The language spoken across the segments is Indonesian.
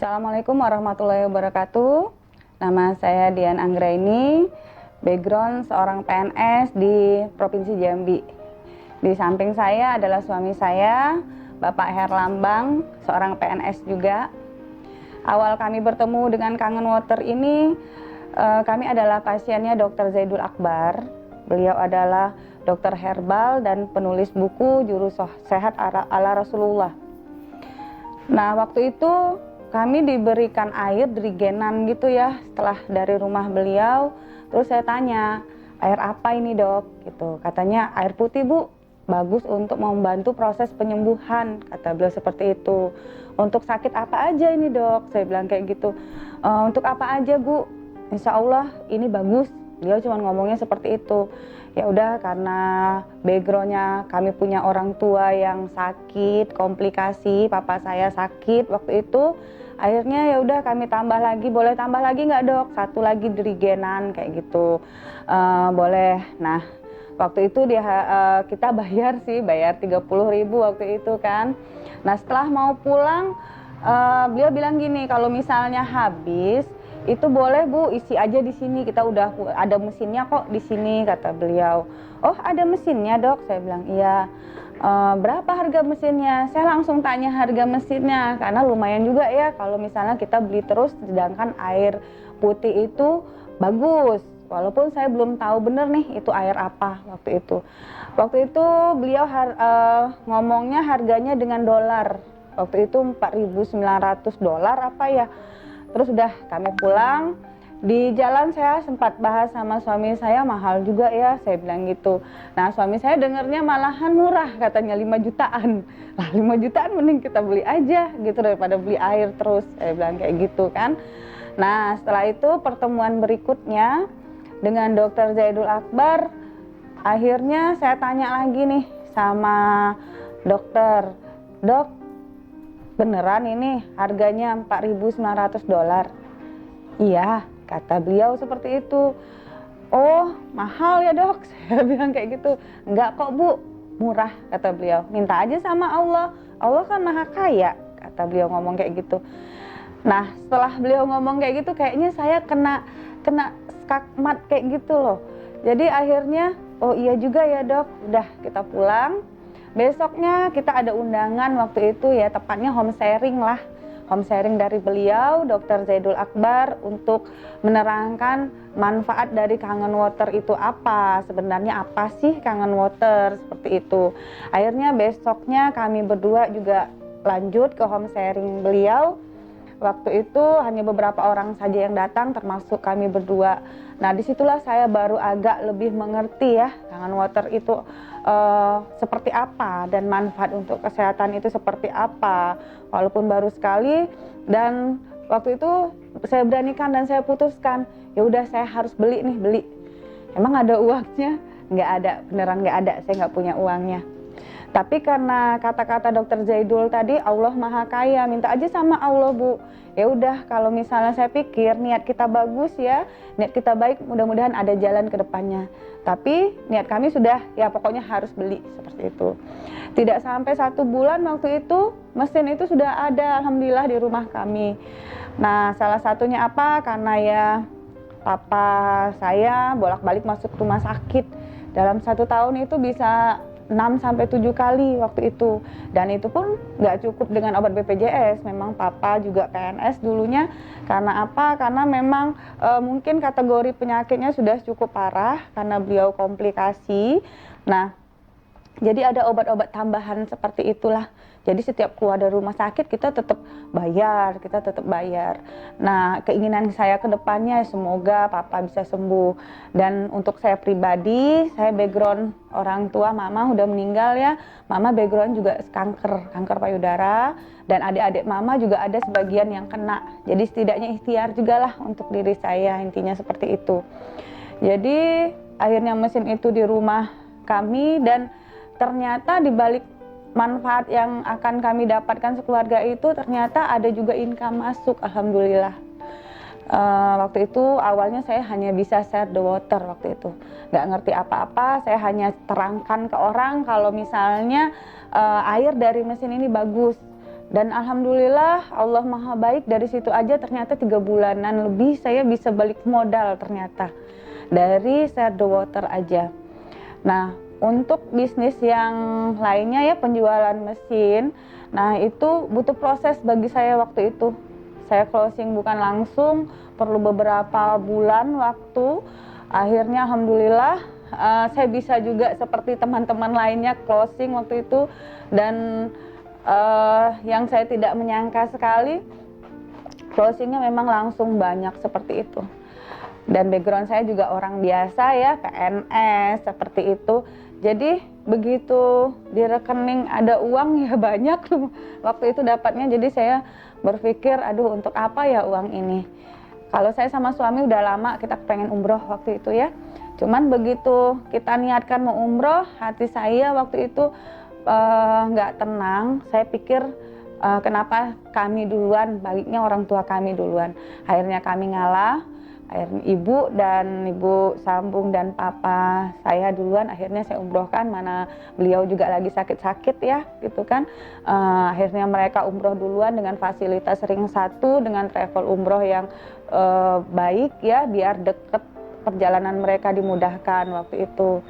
Assalamualaikum warahmatullahi wabarakatuh. Nama saya Dian Anggraini, background seorang PNS di Provinsi Jambi. Di samping saya adalah suami saya, Bapak Herlambang, seorang PNS juga. Awal kami bertemu dengan Kangen Water ini, kami adalah pasiennya Dr. Zaidul Akbar. Beliau adalah dokter herbal dan penulis buku Juru Sehat ala Rasulullah. Nah, waktu itu kami diberikan air drigenan gitu ya, setelah dari rumah beliau. Terus saya tanya, air apa ini dok? Gitu. Katanya air putih bu, bagus untuk membantu proses penyembuhan, kata beliau seperti itu. Untuk sakit apa aja ini dok? Saya bilang kayak gitu. Untuk apa aja bu? Insya Allah ini bagus. Beliau cuma ngomongnya seperti itu. Ya udah, karena backgroundnya kami punya orang tua yang sakit, komplikasi, papa saya sakit waktu itu. Akhirnya ya udah kami tambah lagi, boleh tambah lagi nggak dok? Satu lagi drigenan kayak gitu. Boleh. Nah, waktu itu kita bayar 30.000 waktu itu kan. Nah, setelah mau pulang, beliau bilang gini, kalau misalnya habis itu boleh bu, isi aja di sini, kita udah ada mesinnya kok di sini, kata beliau. Oh, ada mesinnya dok? Saya bilang iya. Berapa harga mesinnya? Saya langsung tanya harga mesinnya, karena lumayan juga ya kalau misalnya kita beli terus, sedangkan air putih itu bagus. Walaupun saya belum tahu bener nih itu air apa waktu itu. Waktu itu beliau ngomongnya harganya dengan dolar. Waktu itu 4.900 dolar apa ya. Terus udah kami pulang, di jalan saya sempat bahas sama suami saya, mahal juga ya, saya bilang gitu. Nah, suami saya dengernya malahan murah, katanya 5 jutaan. Lah 5 jutaan mending kita beli aja gitu daripada beli air terus, saya bilang kayak gitu kan. Nah, setelah itu pertemuan berikutnya dengan Dr. Zaidul Akbar, akhirnya saya tanya lagi nih sama dokter, dok, beneran ini harganya 4.900 dolar? Iya, kata beliau seperti itu. Oh, mahal ya dok? Saya bilang kayak gitu. Enggak kok bu, murah, kata beliau. Minta aja sama Allah, Allah kan maha kaya, kata beliau ngomong kayak gitu. Nah, setelah beliau ngomong kayak gitu, kayaknya saya kena skakmat kayak gitu loh. Jadi akhirnya, oh iya juga ya dok, udah kita pulang. Besoknya kita ada undangan waktu itu ya, tepatnya home sharing lah. Home sharing dari beliau, Dr. Zaidul Akbar, untuk menerangkan manfaat dari Kangen Water itu apa. Sebenarnya apa sih Kangen Water, seperti itu. Akhirnya besoknya kami berdua juga lanjut ke home sharing beliau. Waktu itu hanya beberapa orang saja yang datang, termasuk kami berdua. Nah, disitulah saya baru agak lebih mengerti ya, Kangen Water itu seperti apa dan manfaat untuk kesehatan itu seperti apa. Walaupun baru sekali, dan waktu itu saya beranikan dan saya putuskan, ya udah saya harus beli nih, beli. Emang ada uangnya? Nggak ada, beneran nggak ada, saya nggak punya uangnya. Tapi karena kata-kata dokter Zaidul tadi, Allah maha kaya, minta aja sama Allah bu. Ya udah, kalau misalnya saya pikir niat kita bagus ya, niat kita baik, mudah-mudahan ada jalan ke depannya. Tapi niat kami sudah, ya pokoknya harus beli, seperti itu. Tidak sampai 1 bulan waktu itu, mesin itu sudah ada, alhamdulillah di rumah kami. Nah, salah satunya apa? Karena ya papa saya bolak-balik masuk rumah sakit. Dalam 1 tahun itu bisa 6-7 kali waktu itu, dan itu pun nggak cukup dengan obat BPJS. Memang papa juga PNS dulunya. Karena apa? Karena memang mungkin kategori penyakitnya sudah cukup parah karena beliau komplikasi. Nah, jadi ada obat-obat tambahan seperti itulah. Jadi setiap keluar dari rumah sakit kita tetap bayar. Nah, keinginan saya ke depannya semoga papa bisa sembuh. Dan untuk saya pribadi, saya background orang tua mama udah meninggal ya. Mama background juga kanker payudara, dan adik-adik mama juga ada sebagian yang kena. Jadi setidaknya ikhtiar juga lah untuk diri saya, intinya seperti itu. Jadi akhirnya mesin itu di rumah kami, dan ternyata di balik manfaat yang akan kami dapatkan sekeluarga itu, ternyata ada juga income masuk, alhamdulillah. Waktu itu awalnya saya hanya bisa share the water waktu itu, nggak ngerti apa-apa. Saya hanya terangkan ke orang kalau misalnya air dari mesin ini bagus. Dan alhamdulillah Allah maha baik, dari situ aja ternyata 3 bulanan lebih saya bisa balik modal ternyata dari share the water aja. Nah, untuk bisnis yang lainnya ya penjualan mesin, nah itu butuh proses bagi saya waktu itu. Saya closing bukan langsung, perlu beberapa bulan waktu. Akhirnya alhamdulillah saya bisa juga seperti teman-teman lainnya closing waktu itu. Dan yang saya tidak menyangka sekali, closingnya memang langsung banyak seperti itu. Dan background saya juga orang biasa ya, PNS seperti itu. Jadi begitu di rekening ada uang ya banyak waktu itu dapatnya. Jadi saya berpikir, aduh untuk apa ya uang ini. Kalau saya sama suami udah lama kita pengen umroh waktu itu ya. Cuman begitu kita niatkan mau umroh, hati saya waktu itu nggak tenang. Saya pikir kenapa kami duluan, baliknya orang tua kami duluan. Akhirnya kami ngalah. Akhirnya ibu sambung dan papa saya duluan, akhirnya saya umrohkan, mana beliau juga lagi sakit-sakit ya gitu kan. Akhirnya mereka umroh duluan dengan fasilitas ring 1, dengan travel umroh yang baik ya, biar deket perjalanan mereka dimudahkan waktu itu.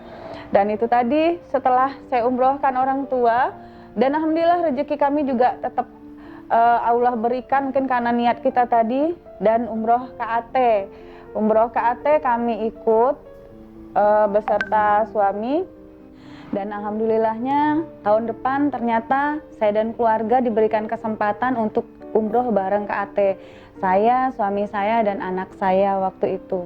Dan itu tadi setelah saya umrohkan orang tua, dan alhamdulillah rezeki kami juga tetap Allah berikan, mungkin karena niat kita tadi. Dan umroh KAT kami ikut beserta suami, dan alhamdulillahnya tahun depan ternyata saya dan keluarga diberikan kesempatan untuk umroh bareng KAT. Saya, suami saya, dan anak saya waktu itu.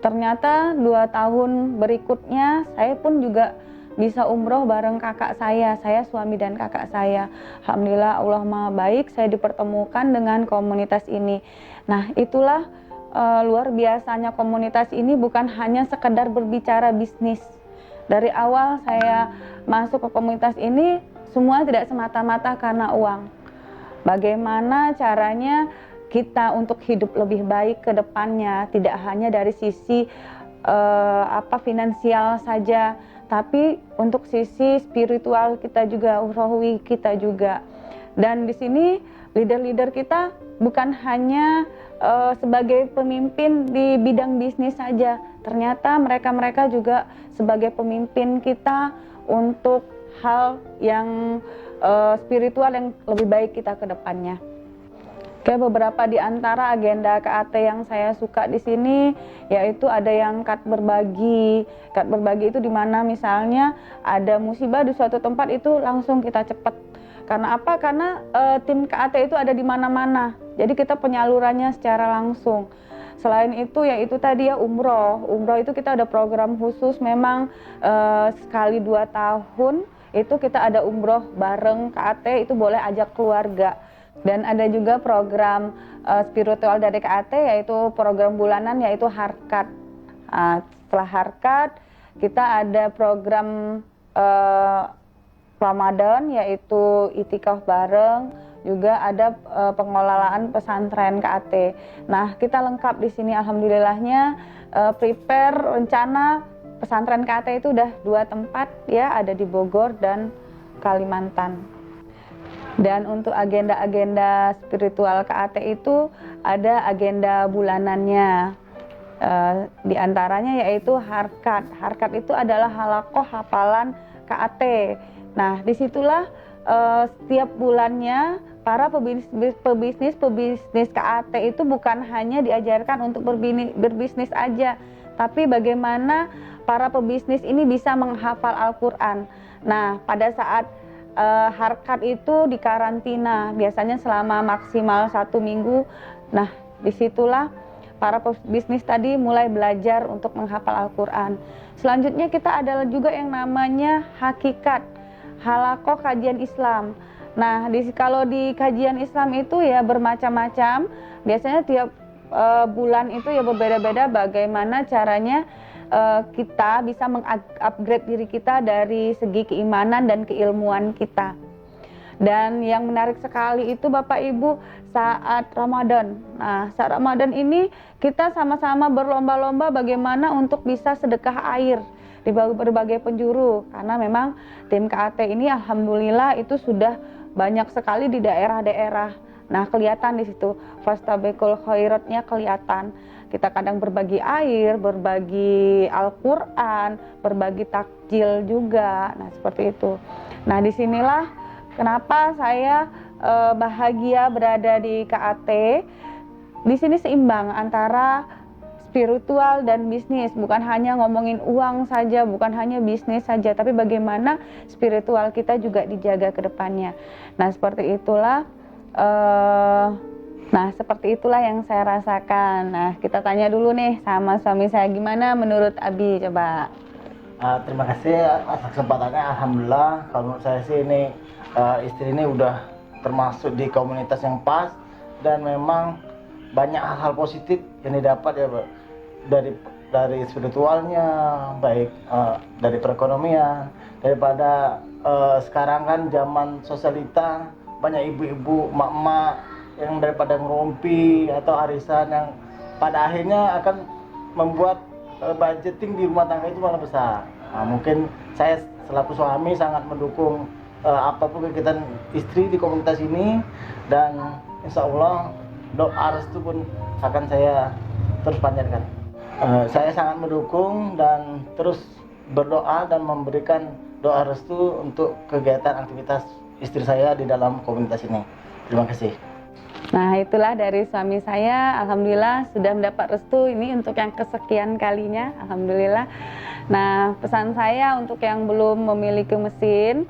Ternyata 2 tahun berikutnya saya pun juga bisa umroh bareng kakak saya, suami dan kakak saya. Alhamdulillah Allah maha baik, saya dipertemukan dengan komunitas ini. Nah itulah luar biasanya komunitas ini, bukan hanya sekedar berbicara bisnis. Dari awal saya masuk ke komunitas ini, semua tidak semata-mata karena uang. Bagaimana caranya kita untuk hidup lebih baik ke depannya, tidak hanya dari sisi finansial saja, tapi untuk sisi spiritual kita juga, rohani kita juga. Dan di sini leader-leader kita bukan hanya sebagai pemimpin di bidang bisnis saja, ternyata mereka juga sebagai pemimpin kita untuk hal yang spiritual yang lebih baik kita ke depannya. Oke, beberapa di antara agenda KAT yang saya suka di sini yaitu ada yang kat berbagi. Kat berbagi itu dimana misalnya ada musibah di suatu tempat itu langsung kita cepat. Karena apa? Karena tim KAT itu ada di mana-mana. Jadi kita penyalurannya secara langsung. Selain itu yaitu tadi ya umroh. Umroh itu kita ada program khusus, memang sekali 2 tahun itu kita ada umroh bareng KAT, itu boleh ajak keluarga. Dan ada juga program spiritual dari KAT, yaitu program bulanan, yaitu harkat. Setelah harkat kita ada program Ramadan, yaitu itikaf bareng, juga ada pengelolaan pesantren KAT. Nah kita lengkap di sini alhamdulillahnya, prepare rencana pesantren KAT itu udah 2 tempat ya, ada di Bogor dan Kalimantan. Dan untuk agenda-agenda spiritual KAT itu ada agenda bulanannya. Di antaranya yaitu harkat. Harkat itu adalah halakoh hafalan KAT. Nah, disitulah setiap bulannya para pebisnis KAT itu bukan hanya diajarkan untuk berbisnis aja, tapi bagaimana para pebisnis ini bisa menghafal Al-Quran. Nah, pada saat harkat itu di karantina biasanya selama maksimal 1 minggu. Nah disitulah para pebisnis tadi mulai belajar untuk menghafal Al-Quran. Selanjutnya kita ada juga yang namanya hakikat, halakoh kajian Islam. Nah kalau di kajian Islam itu ya bermacam-macam, biasanya tiap bulan itu ya berbeda-beda bagaimana caranya kita bisa mengupgrade diri kita dari segi keimanan dan keilmuan kita. Dan yang menarik sekali itu Bapak Ibu saat Ramadan. Nah saat Ramadan ini kita sama-sama berlomba-lomba bagaimana untuk bisa sedekah air. di berbagai penjuru, karena memang tim KAT ini alhamdulillah itu sudah banyak sekali di daerah-daerah. Nah, kelihatan di situ fastabikul khairatnya kelihatan. Kita kadang berbagi air, berbagi Al-Qur'an, berbagi takjil juga. Nah, seperti itu. Nah, disinilah kenapa saya bahagia berada di KAT. Di sini seimbang antara spiritual dan bisnis, bukan hanya ngomongin uang saja, bukan hanya bisnis saja, tapi bagaimana spiritual kita juga dijaga ke depannya. Nah, seperti itulah yang saya rasakan. Nah, kita tanya dulu nih sama suami saya, gimana menurut Abi, coba. Terima kasih atas kesempatannya. Alhamdulillah, kalau menurut saya sih ini istri ini udah termasuk di komunitas yang pas, dan memang banyak hal-hal positif yang didapat ya, Pak. Dari spiritualnya, baik dari perekonomian, daripada sekarang kan zaman sosialita, banyak ibu-ibu, emak-emak yang daripada ngerumpi atau arisan yang pada akhirnya akan membuat budgeting di rumah tangga itu malah besar. Nah, mungkin saya selaku suami sangat mendukung apapun kegiatan istri di komunitas ini, dan insya Allah doa restu pun akan saya terus panjatkan. Saya sangat mendukung dan terus berdoa dan memberikan doa restu untuk kegiatan aktivitas istri saya di dalam komunitas ini. Terima kasih. Nah, itulah dari suami saya, alhamdulillah sudah mendapat restu ini untuk yang kesekian kalinya, alhamdulillah. Nah, pesan saya untuk yang belum memiliki mesin,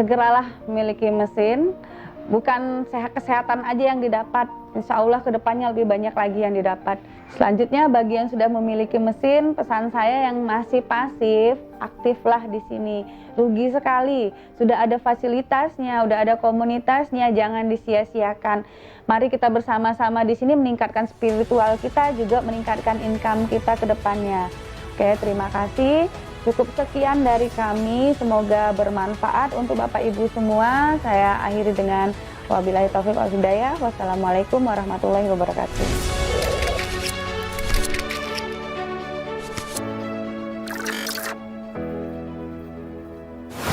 segeralah memiliki mesin. Bukan kesehatan aja yang didapat, insya Allah kedepannya lebih banyak lagi yang didapat. Selanjutnya, bagi yang sudah memiliki mesin, pesan saya yang masih pasif, aktiflah di sini. Rugi sekali, sudah ada fasilitasnya, udah ada komunitasnya, jangan disia-siakan. Mari kita bersama-sama di sini meningkatkan spiritual kita, juga meningkatkan income kita ke depannya. Oke, terima kasih. Cukup sekian dari kami, semoga bermanfaat untuk Bapak Ibu semua. Saya akhiri dengan wabillahi taufiq wal hidayah. Wassalamualaikum warahmatullahi wabarakatuh.